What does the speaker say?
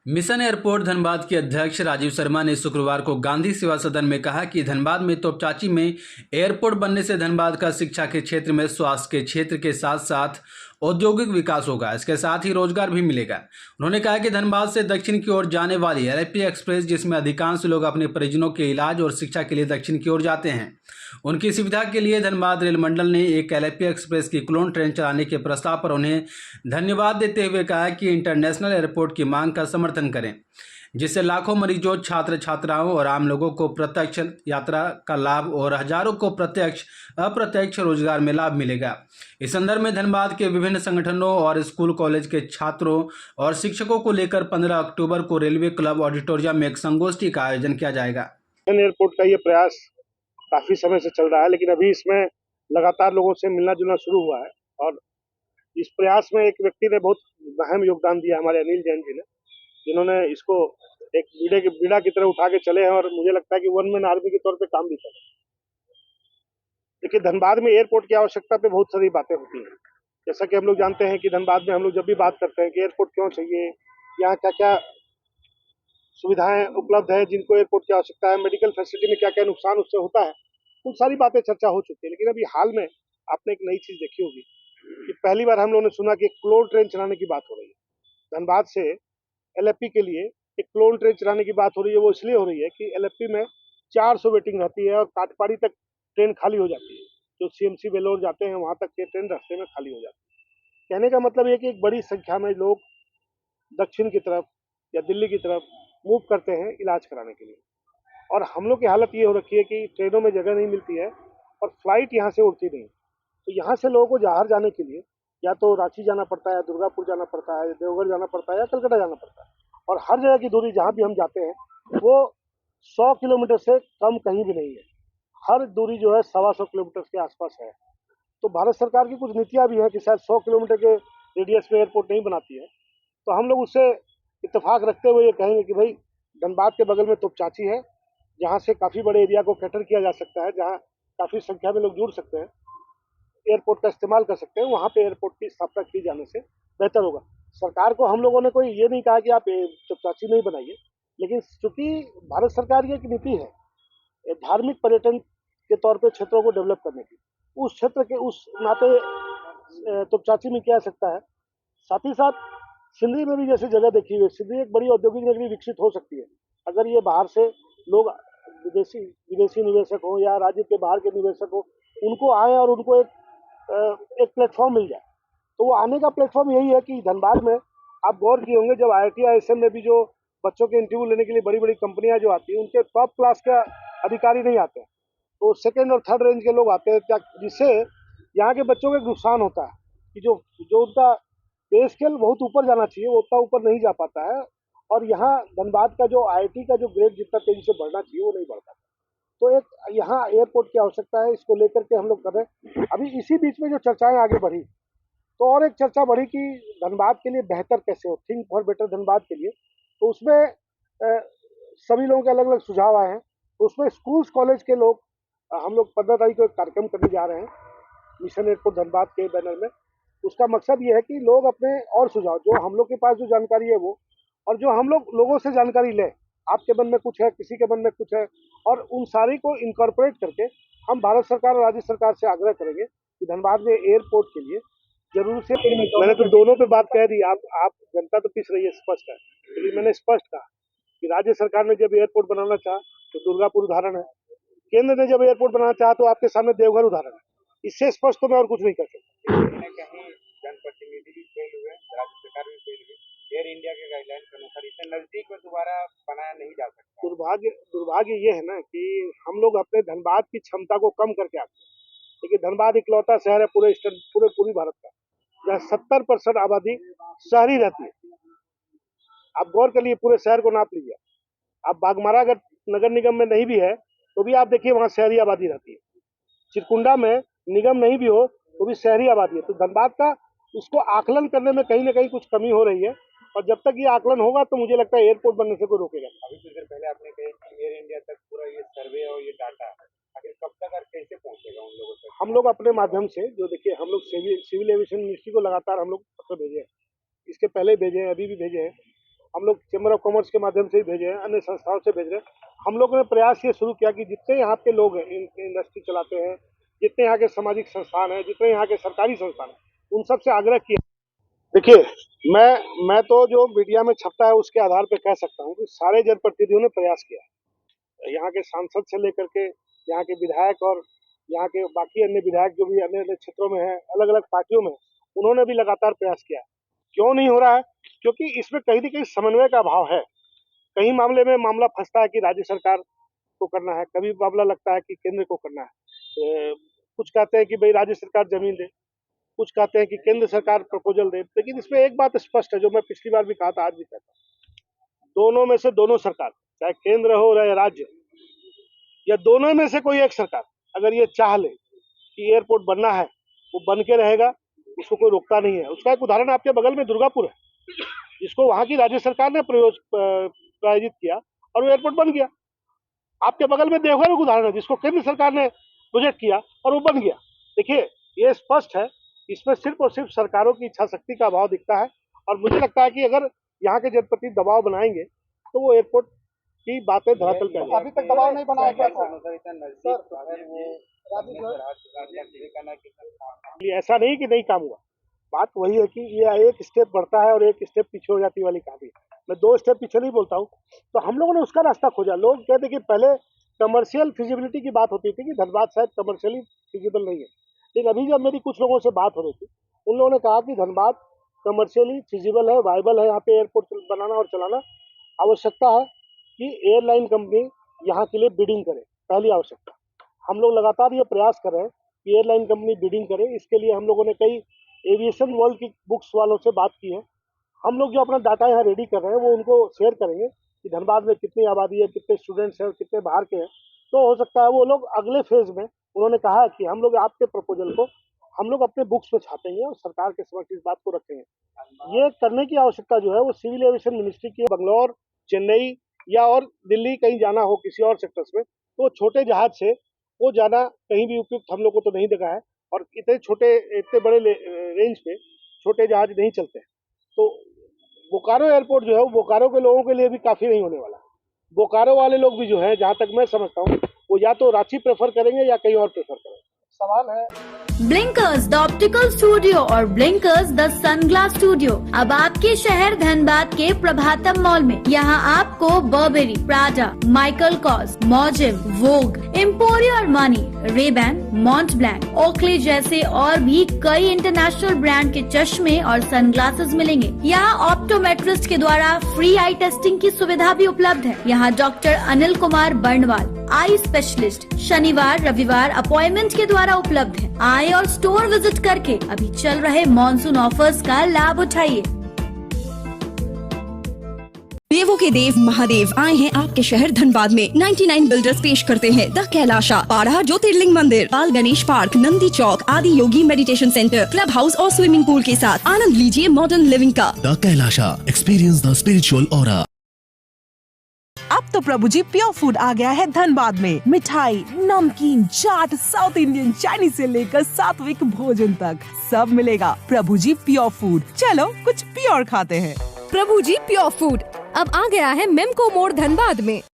Mission airport Dhanbad के अध्यक्ष राजीव शर्मा ने शुक्रवार को गांधी सेवा सदन में कहा कि धनबाद में तोपचांची में एयरपोर्ट बनने से धनबाद का शिक्षा के क्षेत्र में, स्वास्थ्य के क्षेत्र के साथ साथ औद्योगिक विकास होगा। इसके साथ ही रोजगार भी मिलेगा। उन्होंने कहा कि धनबाद से दक्षिण की ओर जाने वाली एलएपी एक्सप्रेस, जिसमें अधिकांश लोग अपने परिजनों के इलाज और शिक्षा के लिए दक्षिण की ओर जाते हैं, उनकी सुविधा के लिए धनबाद रेल मंडल ने एक एलएपी एक्सप्रेस की क्लोन ट्रेन चलाने के प्रस्ताव पर उन्हें धन्यवाद देते हुए कहा कि इंटरनेशनल एयरपोर्ट की मांग का समर्थन करें, जिससे लाखों मरीजों, छात्र छात्राओं और आम लोगों को प्रत्यक्ष यात्रा का लाभ और हजारों को प्रत्यक्ष अप्रत्यक्ष रोजगार में लाभ मिलेगा। इस संदर्भ में धनबाद के विभिन्न संगठनों और स्कूल कॉलेज के छात्रों और शिक्षकों को लेकर 15 अक्टूबर को रेलवे क्लब ऑडिटोरियम में एक संगोष्ठी का आयोजन किया जाएगा। एयरपोर्ट का ये प्रयास काफी समय से चल रहा है, लेकिन अभी इसमें लगातार लोगों से मिलना जुलना शुरू हुआ है और इस प्रयास में एक व्यक्ति ने बहुत अहम योगदान दिया, हमारे अनिल जैन जी ने, जिन्होंने इसको एक बीड़ा की तरह उठा के चले हैं और मुझे लगता है कि वन मैन आर्मी के तौर पे काम भी कर रहे हैं। देखिए, धनबाद में एयरपोर्ट की आवश्यकता पे बहुत सारी बातें होती हैं। जैसा कि हम लोग जानते हैं कि धनबाद में हम लोग जब भी बात करते हैं कि एयरपोर्ट क्यों चाहिए, यहाँ क्या क्या सुविधाएं उपलब्ध है, जिनको एयरपोर्ट की आवश्यकता है, मेडिकल फैसिलिटी में क्या क्या नुकसान उससे होता है, उन सारी बातें चर्चा हो चुकी है। लेकिन अभी हाल में आपने एक नई चीज देखी होगी कि पहली बार हम लोगों ने सुना कि एक क्लोन ट्रेन चलाने की बात हो रही है। धनबाद से एलएफपी के लिए एक क्लोन ट्रेन चलाने की बात हो रही है। वो इसलिए हो रही है कि एलएफपी में 400 वेटिंग रहती है और काटपाड़ी तक ट्रेन खाली हो जाती है। जो सीएमसी बेलोर जाते हैं वहां तक के ट्रेन रास्ते में खाली हो जाती है। कहने का मतलब ये कि एक बड़ी संख्या में लोग दक्षिण की तरफ या दिल्ली की तरफ मूव करते हैं इलाज कराने के लिए, और हम लोग की हालत ये हो रखी है कि ट्रेनों में जगह नहीं मिलती है और फ्लाइट यहाँ से उड़ती नहीं। तो यहाँ से लोगों को बाहर जाने के लिए या तो रांची जाना पड़ता है, दुर्गापुर जाना पड़ता है, देवघर जाना पड़ता है या कलकत्ता जाना पड़ता है। और हर जगह की दूरी जहाँ भी हम जाते हैं वो 100 किलोमीटर से कम कहीं भी नहीं है। हर दूरी जो है 125 किलोमीटर के आसपास है। तो भारत सरकार की कुछ नीतियाँ भी हैं कि शायद 100 किलोमीटर के रेडियस में एयरपोर्ट नहीं बनाती है। तो हम लोग उससे इत्तेफाक रखते हुए ये कहेंगे कि भाई, धनबाद के बगल में तोपचांची है, जहाँ से काफ़ी बड़े एरिया को कैटर किया जा सकता है, जहाँ काफ़ी संख्या में लोग जुड़ सकते हैं, एयरपोर्ट का इस्तेमाल कर सकते हैं। वहाँ पे एयरपोर्ट की स्थापना की जाने से बेहतर होगा। सरकार को हम लोगों ने कोई ये नहीं कहा कि आप तोपचांची नहीं बनाइए, लेकिन चूंकि भारत सरकार की एक नीति है धार्मिक पर्यटन के तौर पे क्षेत्रों को डेवलप करने की, उस क्षेत्र के उस नाते तोपचांची में किया जा सकता है। साथ ही साथ सिंधी में भी जैसे जगह देखी हुई है, सिंधी एक बड़ी औद्योगिक नगरी विकसित हो सकती है अगर ये बाहर से लोग, विदेशी निवेशक हो या राज्य के बाहर के निवेशक हो, उनको आए और उनको एक प्लेटफॉर्म मिल जाए। तो वो आने का प्लेटफॉर्म यही है कि धनबाद में आप गौर किए होंगे, जब IIT ISM में भी जो बच्चों के इंटरव्यू लेने के लिए बड़ी बड़ी कंपनियां जो आती हैं, उनके टॉप क्लास के अधिकारी नहीं आते हैं, तो सेकेंड और थर्ड रेंज के लोग आते हैं, जिससे यहाँ के बच्चों को एक नुकसान होता है कि जो जो उनका पे स्केल बहुत ऊपर जाना चाहिए वो उतना ऊपर नहीं जा पाता है, और यहाँ धनबाद का जो IIT का जो ग्रेड जितना तेजी से बढ़ना चाहिए वो नहीं बढ़ पाता। तो एक यहाँ एयरपोर्ट की आवश्यकता है, इसको लेकर के हम लोग कर रहे हैं। अभी इसी बीच में जो चर्चाएं आगे बढ़ी, तो और एक चर्चा बढ़ी कि धनबाद के लिए बेहतर कैसे हो, थिंक फॉर बेटर धनबाद के लिए। तो उसमें सभी लोगों के अलग अलग सुझाव आए हैं। तो उसमें स्कूल्स कॉलेज के लोग, हम लोग 15 तारीख को एक कार्यक्रम करने जा रहे हैं मिशन एयरपोर्ट धनबाद के बैनर में। उसका मकसद ये है कि लोग अपने और सुझाव, जो हम लोग के पास जो जानकारी है वो, और जो हम लोग लोगों से जानकारी लें, आपके मन में कुछ है, किसी के मन में कुछ है, और उन सारी को इनकॉर्पोरेट करके हम भारत सरकार और राज्य सरकार से आग्रह करेंगे कि धनबाद में एयरपोर्ट के लिए जरूर से, मैंने तो दोनों पे बात कह दी, आप जनता तो पिस रही है, स्पष्ट है, लेकिन मैंने स्पष्ट कहा कि राज्य सरकार ने जब एयरपोर्ट बनाना चाहा तो दुर्गापुर उदाहरण है, केंद्र ने जब एयरपोर्ट बनाना चाहा तो आपके सामने देवघर उदाहरण है। इससे स्पष्ट तो मैं और कुछ नहीं कर सकता। कहीं जनप्रतिनिधि भी फेल हुए, राज्य सरकार भी फेल हुई। एयर इंडिया के गाइडलाइन के अनुसार इतने नजदीक में दोबारा बनाया नहीं जा सकता। दुर्भाग्य ये है ना कि हम लोग अपने धनबाद की क्षमता को कम करके आते हैं। देखिए, धनबाद इकलौता शहर है पूरी भारत का जहाँ 70% आबादी शहरी रहती है। आप गौर करिए, पूरे शहर को नाप लीजिए। आप बागमारा अगर नगर निगम में नहीं भी है तो भी आप देखिए वहाँ शहरी आबादी रहती है। चिरकुंडा में निगम नहीं भी हो तो भी शहरी आबादी है। तो धनबाद का उसको आकलन करने में कहीं ना कहीं कुछ कमी हो रही है, और जब तक ये आकलन होगा तो मुझे लगता है एयरपोर्ट बनने से कोई रोकेगा। अभी कुछ देर पहले आपने कहा कि एयर इंडिया तक पूरा ये सर्वे और ये डाटा आखिर कब तक और कैसे पहुंचेगा उन लोगों तक? हम लोग अपने माध्यम से, जो देखिए हम लोग सिविल एविएशन मिनिस्ट्री को लगातार हम लोग पत्र भेजे हैं, इसके पहले भेजे हैं, अभी भी भेजे हैं, हम लोग चैम्बर ऑफ कॉमर्स के माध्यम से ही भेजे हैं, अन्य संस्थाओं से भेज रहे हैं। हम लोगों ने प्रयास ये शुरू किया कि जितने यहाँ के लोग हैं, इंडस्ट्री चलाते हैं, जितने यहाँ के सामाजिक संस्थान हैं, जितने यहाँ के सरकारी संस्थान हैं, उन सब से आग्रह किया। देखिए, मैं तो जो मीडिया में छपता है उसके आधार पर कह सकता हूँ कि सारे जनप्रतिनिधियों ने प्रयास किया है। यहाँ के सांसद से लेकर के यहाँ के विधायक और यहाँ के बाकी अन्य विधायक जो भी अन्य क्षेत्रों में हैं, अलग अलग पार्टियों में, उन्होंने भी लगातार प्रयास किया है। क्यों नहीं हो रहा है? क्योंकि इसमें कहीं न कहीं समन्वय का अभाव है। कहीं मामले में मामला फंसता है कि राज्य सरकार को करना है, कभी मामला लगता है कि केंद्र को करना है। कुछ कहते हैं कि भाई राज्य सरकार जमीन दे, कुछ कहते हैं कि केंद्र सरकार प्रपोजल दे। लेकिन इसमें एक बात स्पष्ट है, जो मैं पिछली बार भी कहा था, आज भी कहता हूँ, दोनों में से दोनों सरकार, चाहे केंद्र हो या राज्य, या दोनों में से कोई एक सरकार अगर ये चाह ले कि एयरपोर्ट बनना है, वो बन के रहेगा, उसको कोई रोकता नहीं है। उसका एक उदाहरण आपके बगल में दुर्गापुर है, जिसको वहां की राज्य सरकार ने प्रायोजित किया और वो एयरपोर्ट बन गया। आपके बगल में देवघर एक उदाहरण है, जिसको केंद्र सरकार ने प्रोजेक्ट किया और वो बन गया। देखिए, ये स्पष्ट है, इसमें सिर्फ और सिर्फ सरकारों की इच्छा शक्ति का अभाव दिखता है। और मुझे लगता है कि अगर यहाँ के जनप्रतिनिधि दबाव बनाएंगे तो वो एयरपोर्ट की बातें धरातल पे आएंगी। अभी तक दबाव नहीं बनाया गया था। ऐसा नहीं कि नहीं काम हुआ, बात वही है कि ये एक स्टेप बढ़ता है और एक स्टेप पीछे हो जाती वाली कहानी है। मैं 2 स्टेप पीछे नहीं बोलता हूँ। तो हम लोगों ने उसका रास्ता खोजा। लोग कहते कि पहले कमर्शियल फिजिबिलिटी की बात होती थी कि धनबाद शायद कमर्शियली फिजिबल नहीं है, लेकिन अभी जब मेरी कुछ लोगों से बात हो रही थी, उन लोगों ने कहा कि धनबाद कमर्शियली फिजिबल है, वायबल है। यहाँ पे एयरपोर्ट बनाना और चलाना, आवश्यकता है कि एयरलाइन कंपनी यहाँ के लिए बिडिंग करे, पहली आवश्यकता। हम लोग लगातार ये प्रयास कर रहे हैं कि एयरलाइन कंपनी बिडिंग करे। इसके लिए हम लोगों ने कई एविएशन वर्ल्ड की बुक्स वालों से बात की है। हम लोग जो अपना डाटा यहाँ रेडी कर रहे हैं वो उनको शेयर करेंगे कि धनबाद में कितनी आबादी है, कितने स्टूडेंट्स हैं और कितने बाहर के हैं। तो हो सकता है वो लोग अगले फेज में, उन्होंने कहा कि हम लोग आपके प्रपोजल को हम लोग अपने बुक्स में छापेंगे और सरकार के समक्ष इस बात को रखेंगे। ये करने की आवश्यकता जो है वो सिविल एविएशन मिनिस्ट्री की। बंगलौर, चेन्नई या और दिल्ली कहीं जाना हो किसी और सेक्टर्स में, तो छोटे जहाज से वो जाना कहीं भी उपयुक्त हम लोग को तो नहीं दिखा है। और इतने बड़े रेंज पे छोटे जहाज नहीं चलते हैं। तो बोकारो एयरपोर्ट जो है वो बोकारो के लोगों के लिए भी काफ़ी नहीं होने वाला। बोकारो वाले लोग भी जो है, जहाँ तक मैं समझता हूँ, वो या तो रांची प्रेफर करेंगे या कहीं और प्रेफर करेंगे। सवाल है ब्लिंकर्स द ऑप्टिकल स्टूडियो और ब्लिंकर्स द सनग्लास स्टूडियो अब आपके शहर धनबाद के प्रभातम मॉल में। यहाँ आपको बर्बेरी, प्राडा, माइकल कॉस, मॉजिव, Vogue, Emporio Armani, Ray-Ban, Mont Blanc, Oakley जैसे और भी कई इंटरनेशनल ब्रांड के चश्मे और सनग्लासेस मिलेंगे। यहाँ ऑप्टोमेट्रिस्ट के द्वारा फ्री आई टेस्टिंग की सुविधा भी उपलब्ध है। यहाँ doctor Anil Kumar Barnwal, eye specialist, शनिवार रविवार अपॉइंटमेंट के द्वारा उपलब्ध है। आए और स्टोर विजिट करके अभी चल रहे मॉनसून ऑफर्स का लाभ उठाइए। देवों के देव महादेव आए हैं आपके शहर धनबाद में। 99 बिल्डर्स पेश करते हैं द कैलाशा, पारा ज्योतिर्लिंग मंदिर, बाल गणेश पार्क, नंदी चौक, आदि योगी मेडिटेशन सेंटर, क्लब हाउस और स्विमिंग पूल के साथ आनंद लीजिए मॉडर्न लिविंग का। The Kailasa, experience the spiritual aura. अब तो प्रभु जी प्योर फूड आ गया है धनबाद में। मिठाई, नमकीन, चाट, साउथ इंडियन, चाइनीज से लेकर सात्विक भोजन तक सब मिलेगा। प्रभु जी प्योर फूड, चलो कुछ प्योर खाते हैं। प्रभु जी प्योर फूड अब आ गया है मेमको मोड़ धनबाद में।